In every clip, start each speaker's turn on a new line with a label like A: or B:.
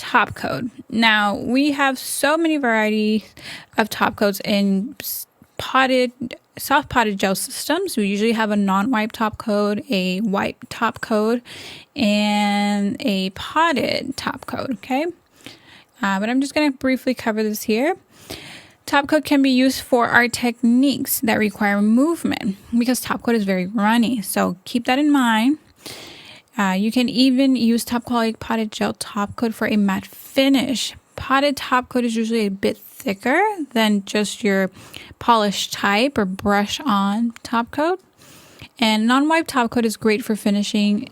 A: top coat. Now, we have so many varieties of top coats in soft potted gel systems. We usually have a non-wipe top coat, a wipe top coat, and a potted top coat, okay? But I'm just going to briefly cover this here. Top coat can be used for art techniques that require movement because top coat is very runny. So keep that in mind. You can even use top quality potted gel top coat for a matte finish. Potted top coat is usually a bit thicker than just your polished type or brush on top coat. And non-wipe top coat is great for finishing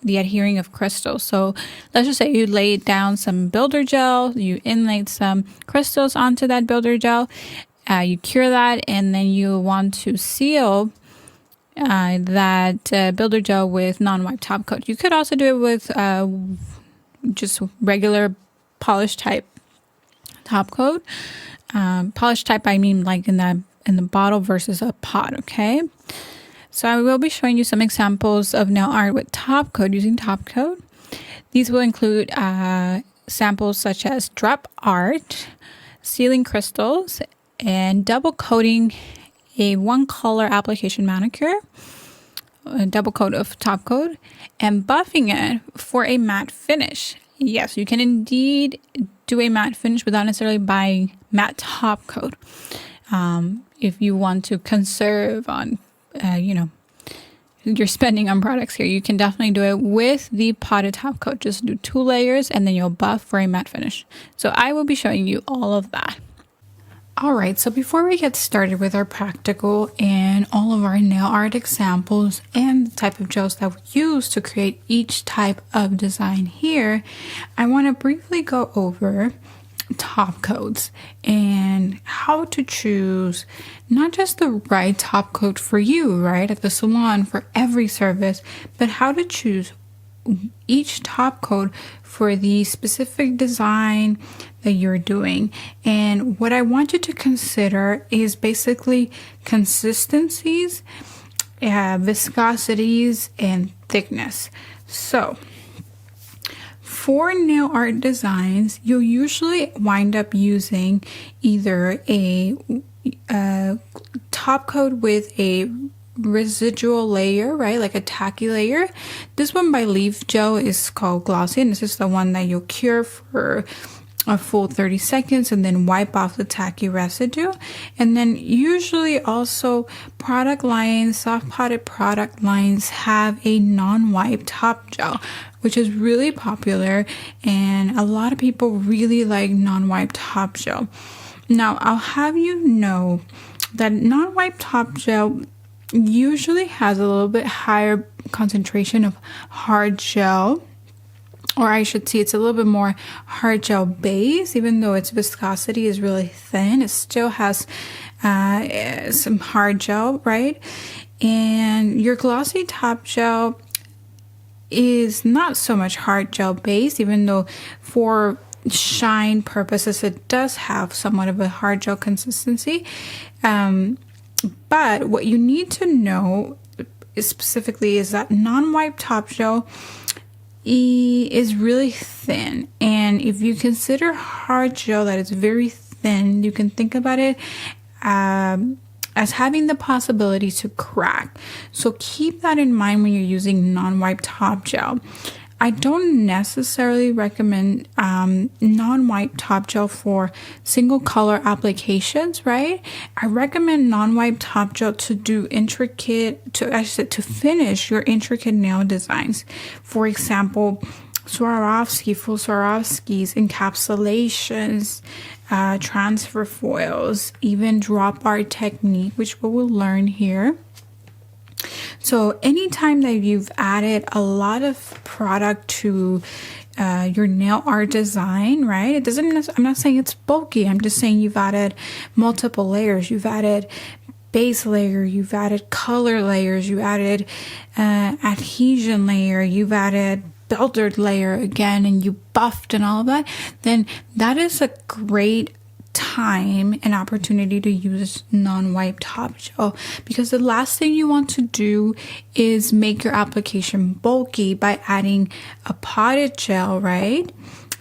A: the adhering of crystals. So let's just say you laid down some builder gel, you inlaid some crystals onto that builder gel, you cure that, and then you want to seal that builder gel with non-wipe top coat. You could also do it with just regular polished type top coat. Polished type, I mean like in the bottle versus a pot, okay? So I will be showing you some examples of nail art with top coat using top coat. These will include samples such as drop art, sealing crystals, and double coating a one color application manicure, a double coat of top coat, and buffing it for a matte finish. Yes, you can indeed do a matte finish without necessarily buying matte top coat. If you want to conserve on you're spending on products here, you can definitely do it with the potted top coat. Just do 2 layers and then you'll buff for a matte finish. So I will be showing you all of that. All right, so before we get started with our practical and all of our nail art examples and the type of gels that we use to create each type of design here, I want to briefly go over top coats and how to choose not just the right top coat for you, right, at the salon for every service, but how to choose each top coat for the specific design that you're doing. And what I want you to consider is basically consistencies, viscosities, and thickness. So for nail art designs, you'll usually wind up using either a top coat with a residual layer, right, like a tacky layer. This one by Leaf Gel is called Glossy, and this is the one that you'll cure for a full 30 seconds and then wipe off the tacky residue. And then usually also product lines, soft potted product lines have a non-wipe top gel, which is really popular, and a lot of people really like non-wipe top gel. Now, I'll have you know that non-wipe top gel usually has a little bit higher concentration of hard gel, or I should say it's a little bit more hard gel base. Even though its viscosity is really thin, it still has some hard gel, right? And your glossy top gel is not so much hard gel base, even though for shine purposes it does have somewhat of a hard gel consistency. But what you need to know specifically is that non-wipe top gel is really thin, and if you consider hard gel that is very thin, you can think about it as having the possibility to crack. So keep that in mind when you're using non-wipe top gel. I don't necessarily recommend non-wipe top gel for single color applications, right? I recommend non-wipe top gel to do to finish your intricate nail designs. For example, Swarovski, full Swarovskis, encapsulations, transfer foils, even drop art technique, which we will learn here. So anytime that you've added a lot of product to your nail art design, right? I'm not saying it's bulky. I'm just saying you've added multiple layers. You've added base layer. You've added color layers. You added adhesion layer. You've added builder layer again, and you buffed and all of that. Then that is a great time and opportunity to use non-wipe top gel, because the last thing you want to do is make your application bulky by adding a potted gel, right?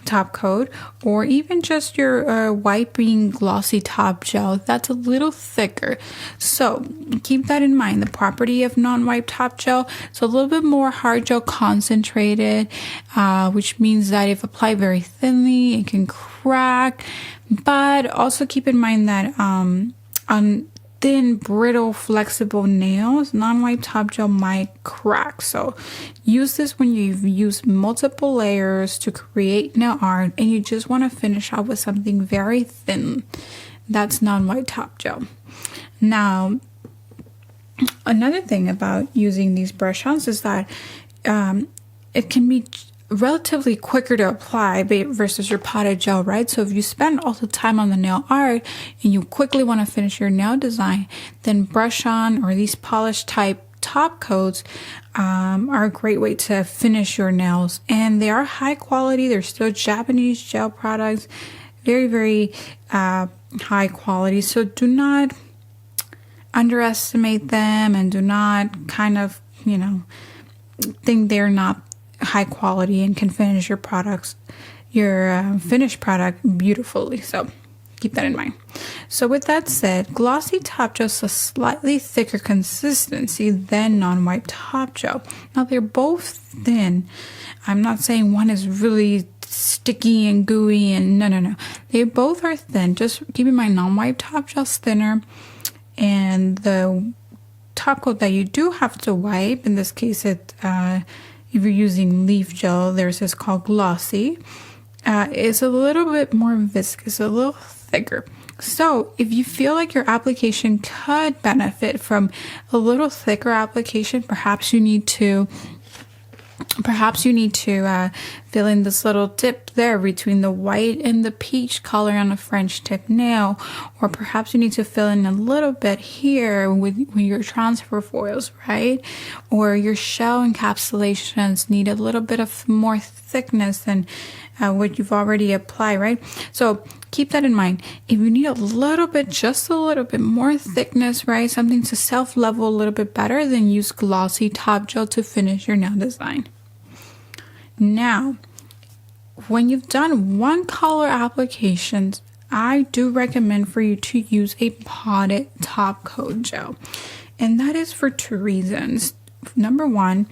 A: top coat, or even just your wiping glossy top gel that's a little thicker. So keep that in mind. The property of non-wipe top gel, it's a little bit more hard gel concentrated, which means that if applied very thinly, it can crack. But also keep in mind that on thin, brittle, flexible nails, non-wipe top gel might crack. So use this when you've used multiple layers to create nail art and you just want to finish off with something very thin. That's non-wipe top gel. Now, another thing about using these brush-ons is that it can be relatively quicker to apply versus your potted gel, right? So if you spend all the time on the nail art and you quickly want to finish your nail design, then brush on or these polish type top coats are a great way to finish your nails. And they are high quality. They're still Japanese gel products, very, very high quality. So do not underestimate them and do not kind of, think they're not high quality and can finish your products, your finished product beautifully. So keep that in mind. So with that said, glossy top gel is a slightly thicker consistency than non-wipe top gel. Now they're both thin. I'm not saying one is really sticky and gooey and no. They both are thin. Just keep in mind non-wipe top gel's thinner, and the top coat that you do have to wipe, in this case if you're using leaf gel, there's this called glossy. It's a little bit more viscous, a little thicker. So if you feel like your application could benefit from a little thicker application, perhaps you need to fill in this little dip there between the white and the peach color on a French tip nail, or perhaps you need to fill in a little bit here with your transfer foils, right? Or your shell encapsulations need a little bit of more thickness than what you've already applied, right? So keep that in mind. If you need just a little bit more thickness, right? Something to self-level a little bit better, then use glossy top gel to finish your nail design. Now, when you've done one color applications, I do recommend for you to use a potted top coat gel. And that is for two reasons. Number one,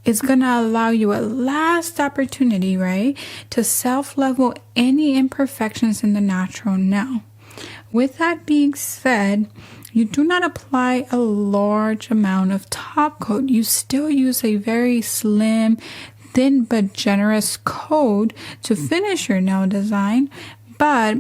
A: it's going to allow you a last opportunity, right, to self-level any imperfections in the natural nail. With that being said, you do not apply a large amount of top coat. You still use a very slim, thin but generous coat to finish your nail design, but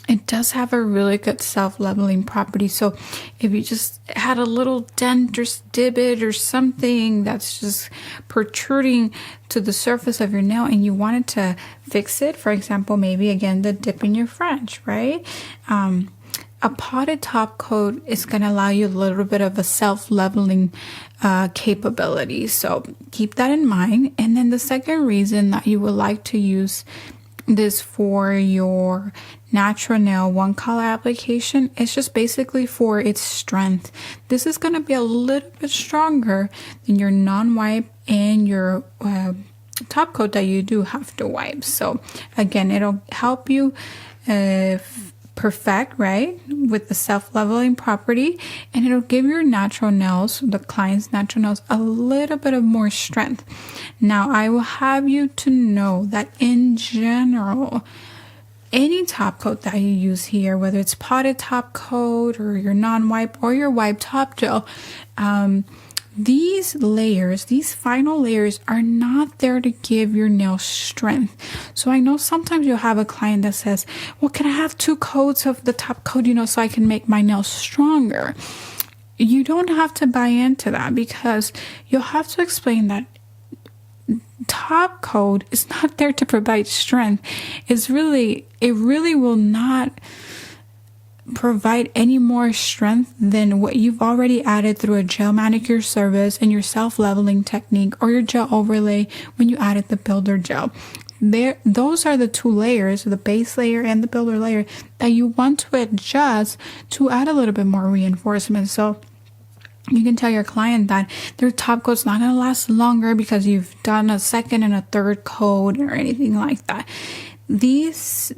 A: it does have a really good self-leveling property. So if you just had a little dent or divot or something that's just protruding to the surface of your nail and you wanted to fix it, for example, maybe again the dip in your French, right? A potted top coat is going to allow you a little bit of a self-leveling capability. So keep that in mind. And then the second reason that you would like to use this for your natural nail one color application is just basically for its strength. This is going to be a little bit stronger than your non-wipe and your top coat that you do have to wipe. So again, it'll help you perfect, right, with the self-leveling property, and it'll give your natural nails, the client's natural nails, a little bit of more strength. Now, I will have you to know that in general, any top coat that you use here, whether it's potted top coat or your non-wipe or your wipe top gel, these layers, these final layers are not there to give your nails strength. So I know sometimes you'll have a client that says, well, can I have 2 coats of the top coat, so I can make my nails stronger? You don't have to buy into that, because you'll have to explain that top coat is not there to provide strength. It really will not provide any more strength than what you've already added through a gel manicure service and your self-leveling technique, or your gel overlay when you added the builder gel. Those are the 2 layers, the base layer and the builder layer, that you want to adjust to add a little bit more reinforcement. So you can tell your client that their top coat's not going to last longer because you've done a second and a third coat or anything like that. These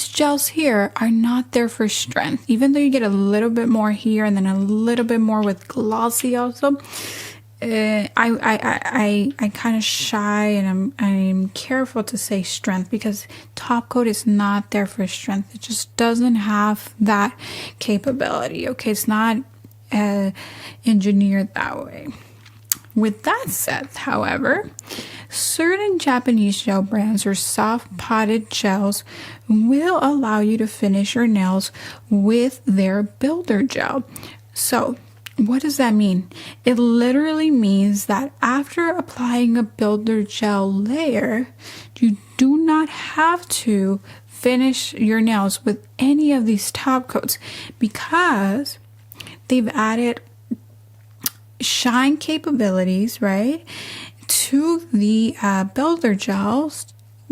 A: gels here are not there for strength. Even though you get a little bit more here and then a little bit more with glossy also, I kind of shy, and I'm careful to say strength because top coat is not there for strength. It just doesn't have that capability. Okay, it's not engineered that way. With that said, however, certain Japanese gel brands or soft potted gels will allow you to finish your nails with their builder gel. So what does that mean? It literally means that after applying a builder gel layer, you do not have to finish your nails with any of these top coats because they've added shine capabilities, right, to the builder gels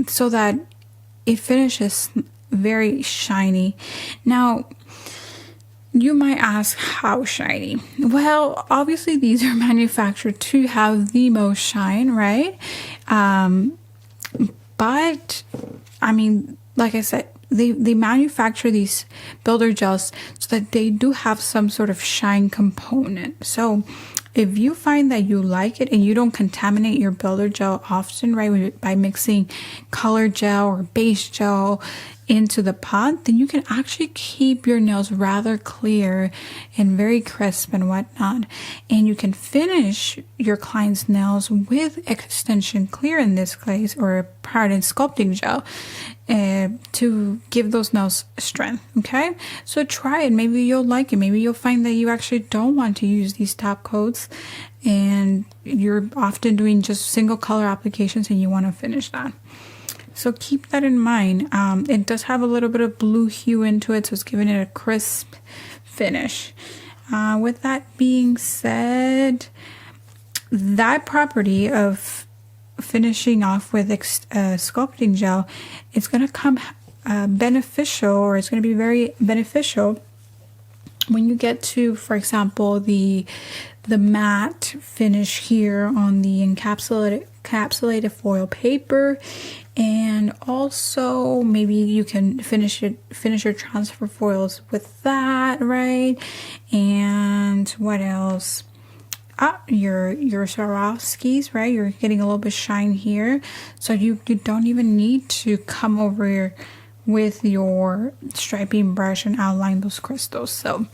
A: so that it finishes very shiny. Now, you might ask, how shiny? Well, obviously these are manufactured to have the most shine, right? But I mean, like I said, they manufacture these builder gels so that they do have some sort of shine component. So if you find that you like it and you don't contaminate your builder gel often, right, by mixing color gel or base gel into the pot, then you can actually keep your nails rather clear and very crisp and whatnot. And you can finish your client's nails with extension clear in this case, or Paradise sculpting gel, to give those nails strength. Okay, so try it. Maybe you'll like it. Maybe you'll find that you actually don't want to use these top coats and you're often doing just single color applications and you want to finish that. So keep that in mind. It does have a little bit of blue hue into it, so it's giving it a crisp finish. With that being said, that property of finishing off with sculpting gel, it's going to come beneficial, or it's going to be very beneficial when you get to, for example, the matte finish here on the encapsulated foil paper. And also maybe you can finish your transfer foils with that, right? And what else? Your Swarovskis, right? You're getting a little bit shine here, so you don't even need to come over here with your striping brush and outline those crystals. So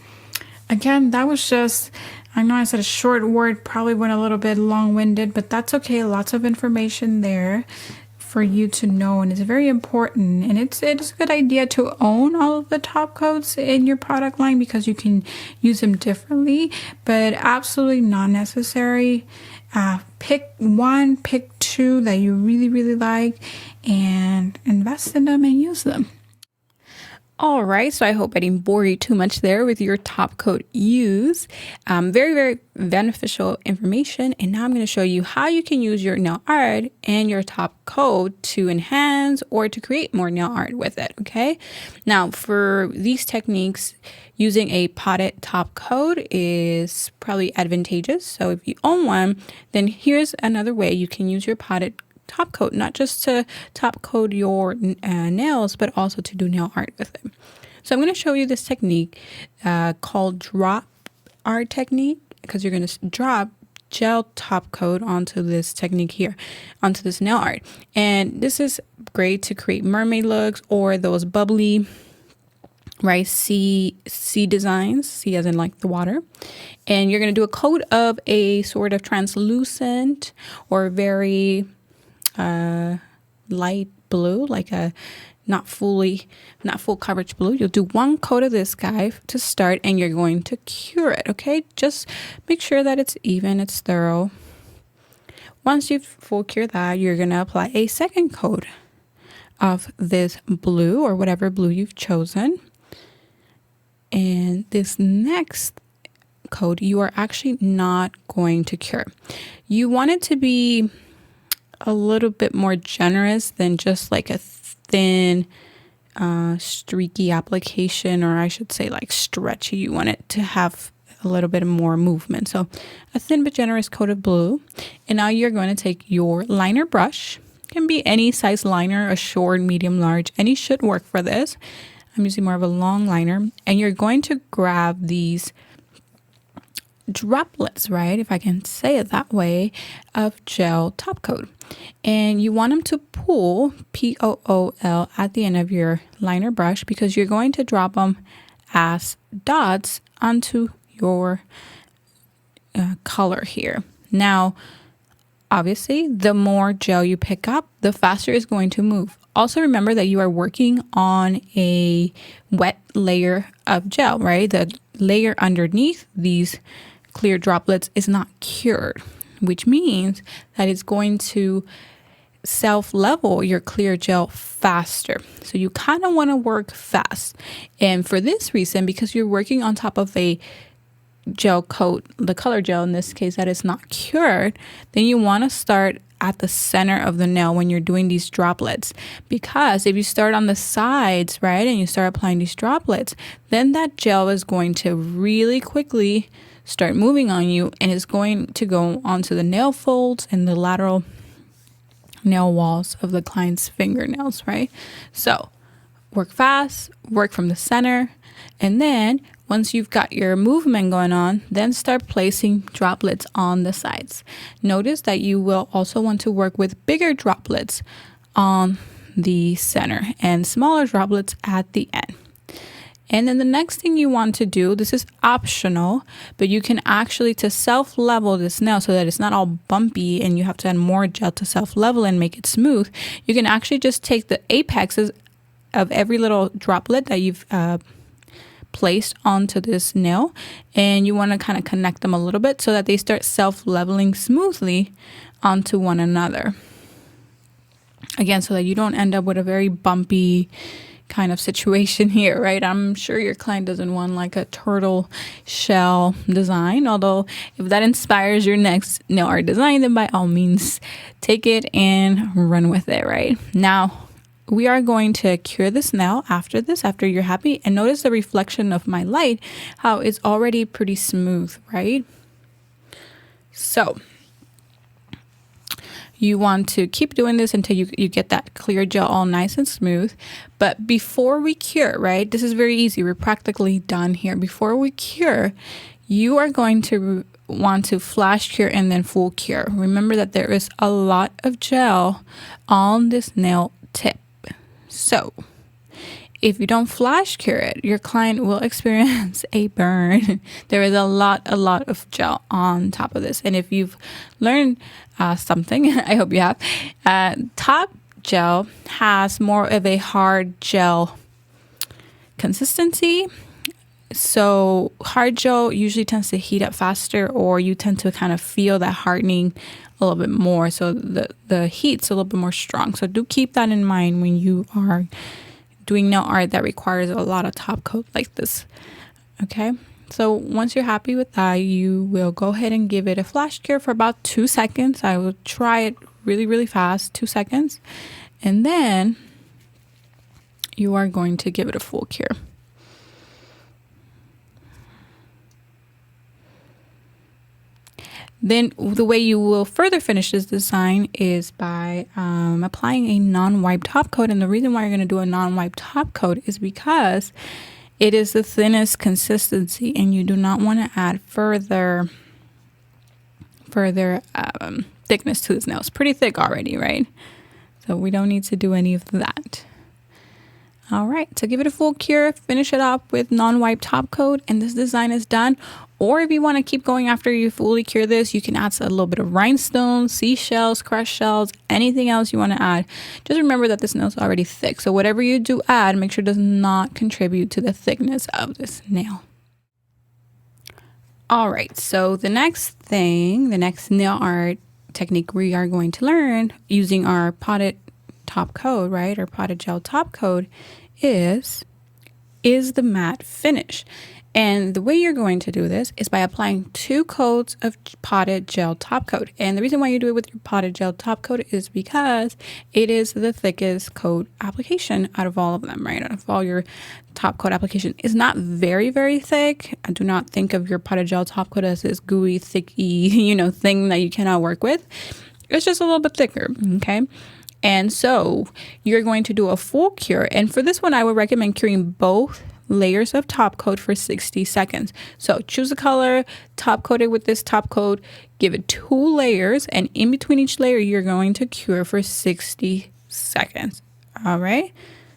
A: again, that was just, I know I said a short word, probably went a little bit long-winded, but that's okay. Lots of information there for you to know, and it's very important. And it's a good idea to own all of the top coats in your product line because you can use them differently, but absolutely not necessary. Pick one, pick two that you really like, and invest in them and use them. All right, so I hope I didn't bore you too much there with your top coat use. Very beneficial information. And now I'm going to show you how you can use your nail art and your top coat to enhance or to create more nail art with it, okay? Now, for these techniques, using a potted top coat is probably advantageous. So if you own one, then here's another way you can use your potted top coat, not just to top coat your nails, but also to do nail art with it. So I'm going to show you this technique called drop art technique, because you're going to drop gel top coat onto this technique here, onto this nail art. And this is great to create mermaid looks or those bubbly, right, sea designs, sea as in like the water. And you're going to do a coat of a sort of translucent or very light blue, like a not full coverage blue. You'll do one coat of this guy to start, and you're going to cure it. Okay, just make sure that it's even, it's thorough. Once you've full cure that, you're going to apply a second coat of this blue or whatever blue you've chosen. And this next coat you are actually not going to cure. You want it to be a little bit more generous than just like a thin streaky application, or I should say like stretchy. You want it to have a little bit more movement. So a thin but generous coat of blue. And now you're going to take your liner brush. It can be any size liner, a short, medium, large. Any should work for this. I'm using more of a long liner. And you're going to grab these droplets, right, if I can say it that way, of gel top coat. And you want them to pool, P-O-O-L, at the end of your liner brush, because you're going to drop them as dots onto your color here. Now, obviously, the more gel you pick up, the faster it's going to move. Also, remember that you are working on a wet layer of gel, right? The layer underneath these clear droplets is not cured, which means that it's going to self-level your clear gel faster. So you kind of want to work fast. And for this reason, because you're working on top of a gel coat, the color gel in this case, that is not cured, then you want to start at the center of the nail when you're doing these droplets. Because if you start on the sides, right, and you start applying these droplets, then that gel is going to really quickly start moving on you, and it's going to go onto the nail folds and the lateral nail walls of the client's fingernails, right? So work fast, work from the center, and then once you've got your movement going on, then start placing droplets on the sides. Notice that you will also want to work with bigger droplets on the center and smaller droplets at the end. And then the next thing you want to do, this is optional, but you can actually, to self-level this nail so that it's not all bumpy and you have to add more gel to self-level and make it smooth, you can actually just take the apexes of every little droplet that you've placed onto this nail, and you want to kind of connect them a little bit so that they start self-leveling smoothly onto one another. Again, so that you don't end up with a very bumpy kind of situation here, right? I'm sure your client doesn't want like a turtle shell design, although if that inspires your next nail art design, then by all means take it and run with it, right? Now, we are going to cure this nail after this, after you're happy, and notice the reflection of my light, how it's already pretty smooth, right? So you want to keep doing this until you get that clear gel all nice and smooth. But before we cure, right, this is very easy. We're practically done here. Before we cure, you are going to want to flash cure and then full cure. Remember that there is a lot of gel on this nail tip. So if you don't flash cure it, your client will experience a burn. There is a lot of gel on top of this. And if you've learned something, I hope you have, top gel has more of a hard gel consistency. So hard gel usually tends to heat up faster, or you tend to kind of feel that hardening a little bit more. So the heat's a little bit more strong. So do keep that in mind when you are doing nail art that requires a lot of top coat like this. Okay, so once you're happy with that, you will go ahead and give it a flash cure for about 2 seconds. I will try it really fast, 2 seconds, and then you are going to give it a full cure. Then the way you will further finish this design is by applying a non-wipe top coat. And the reason why you're going to do a non-wipe top coat is because it is the thinnest consistency, and you do not want to add further thickness to this nail. It's pretty thick already, right? So we don't need to do any of that. All right, so give it a full cure, finish it up with non-wipe top coat, and this design is done. Or if you want to keep going after you fully cure this, you can add a little bit of rhinestones, seashells, crushed shells, anything else you want to add. Just remember that this nail is already thick. So whatever you do add, make sure it does not contribute to the thickness of this nail. All right, so the next nail art technique we are going to learn using our potted top coat, right, or potted gel top coat is the matte finish. And the way you're going to do this is by applying 2 coats of potted gel top coat. And the reason why you do it with your potted gel top coat is because it is the thickest coat application out of all of them, right? Out of all your top coat application. It's not very, very thick. I do not think of your potted gel top coat as this gooey, thicky, thing that you cannot work with. It's just a little bit thicker, okay? And so you're going to do a full cure. And for this one, I would recommend curing both layers of top coat for 60 seconds. So choose a color, top coat it with this top coat, give it 2 layers, and in between each layer, you're going to cure for 60 seconds. All right.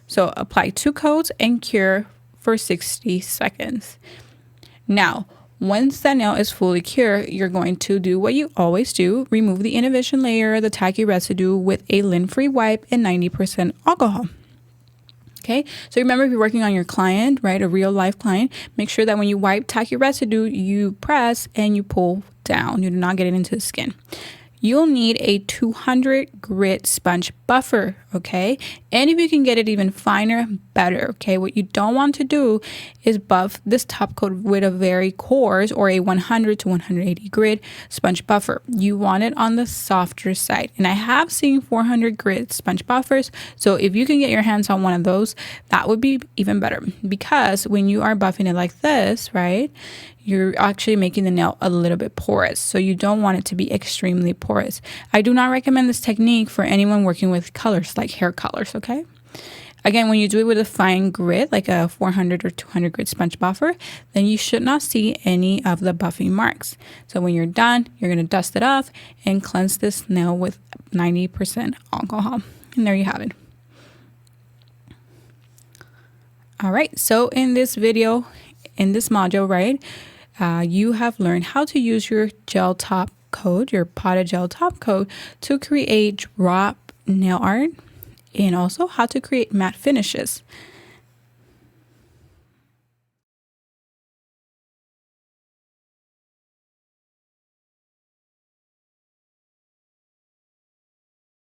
A: So apply 2 coats and cure for 60 seconds. Now, once that nail is fully cured, you're going to do what you always do, remove the inhibition layer, the tacky residue with a lint-free wipe and 90% alcohol. Okay, so remember, if you're working on your client, right, a real life client, make sure that when you wipe tacky residue, you press and you pull down. You do not get it into the skin. You'll need a 200 grit sponge buffer, okay? And if you can get it even finer, better, okay? What you don't want to do is buff this top coat with a very coarse or a 100 to 180 grit sponge buffer. You want it on the softer side. And I have seen 400 grit sponge buffers, so if you can get your hands on one of those, that would be even better. Because when you are buffing it like this, right, you're actually making the nail a little bit porous. So you don't want it to be extremely porous. I do not recommend this technique for anyone working with colors like hair colors, okay? Again, when you do it with a fine grit, like a 400 or 200 grit sponge buffer, then you should not see any of the buffing marks. So when you're done, you're going to dust it off and cleanse this nail with 90% alcohol. And there you have it. All right, so in this video, in this module, right, you have learned how to use your gel top coat, your potted gel top coat, to create drop nail art, and also how to create matte finishes.